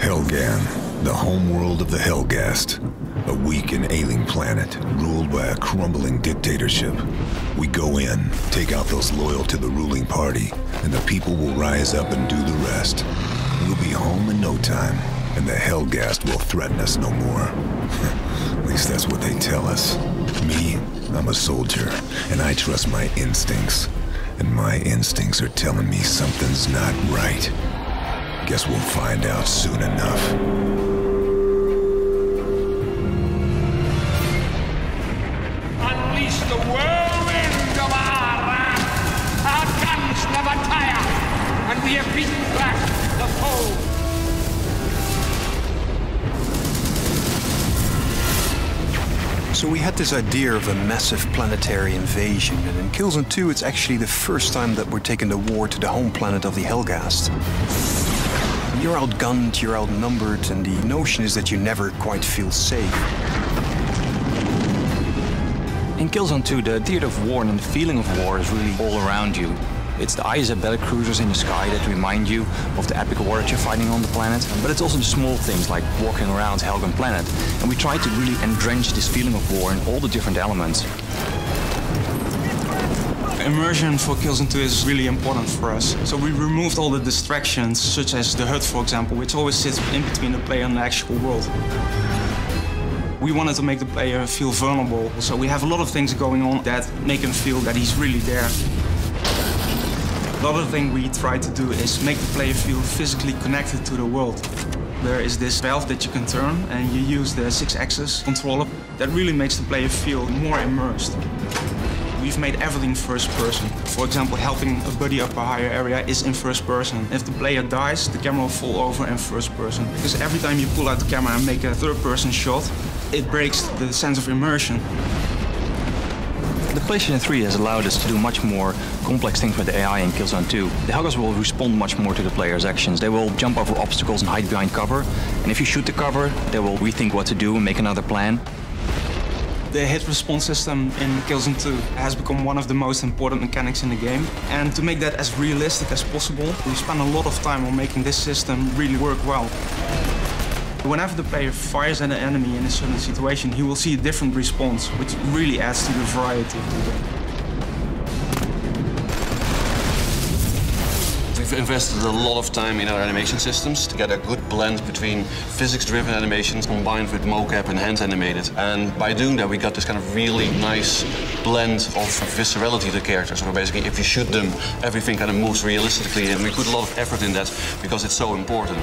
Helgan, the homeworld of the Helghast. A weak and ailing planet, ruled by a crumbling dictatorship. We go in, take out those loyal to the ruling party, and the people will rise up and do the rest. We'll be home in no time, and the Helghast will threaten us no more. At least that's what they tell us. Me, I'm a soldier, and I trust my instincts. And my instincts are telling me something's not right. Guess we'll find out soon enough. Unleash the whirlwind of our wrath! Our guns never tire, and we have beaten back the foe! So we had this idea of a massive planetary invasion, and in Killzone 2 it's actually the first time that we're taking the war to the home planet of the Helghast. You're outgunned, you're outnumbered, and the notion is that you never quite feel safe. In Killzone 2, the theater of war and the feeling of war is really all around you. It's the ISA battlecruisers in the sky that remind you of the epic war that you're fighting on the planet. But it's also the small things like walking around Helgan planet. And we try to really entrench this feeling of war in all the different elements. Immersion for Killzone 2 is really important for us. So we removed all the distractions, such as the HUD, for example, which always sits in between the player and the actual world. We wanted to make the player feel vulnerable. So we have a lot of things going on that make him feel that he's really there. The other thing we try to do is make the player feel physically connected to the world. There is this valve that you can turn, and you use the 6-axis controller. That really makes the player feel more immersed. We've made everything first person. For example, helping a buddy up a higher area is in first person. If the player dies, the camera will fall over in first person. Because every time you pull out the camera and make a third-person shot, it breaks the sense of immersion. The PlayStation 3 has allowed us to do much more complex things with the AI in Killzone 2. The Helghast will respond much more to the player's actions. They will jump over obstacles and hide behind cover. And if you shoot the cover, they will rethink what to do and make another plan. The hit response system in Killzone 2 has become one of the most important mechanics in the game. And to make that as realistic as possible, we spent a lot of time on making this system really work well. Whenever the player fires at an enemy in a certain situation, he will see a different response, which really adds to the variety of the game. We've invested a lot of time in our animation systems to get a good blend between physics-driven animations combined with mocap and hand-animated. And by doing that, we got this kind of really nice blend of viscerality to the characters. So basically, if you shoot them, everything kind of moves realistically, and we put a lot of effort in that because it's so important.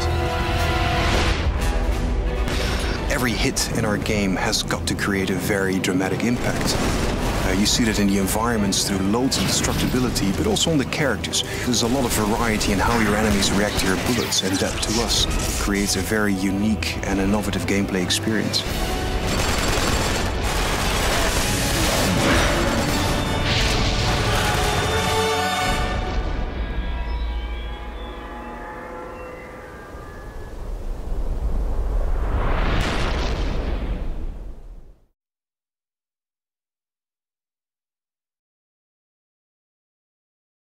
Every hit in our game has got to create a very dramatic impact. You see that in the environments through loads of destructibility, but also on the characters. There's a lot of variety in how your enemies react to your bullets, and that, to us, creates a very unique and innovative gameplay experience.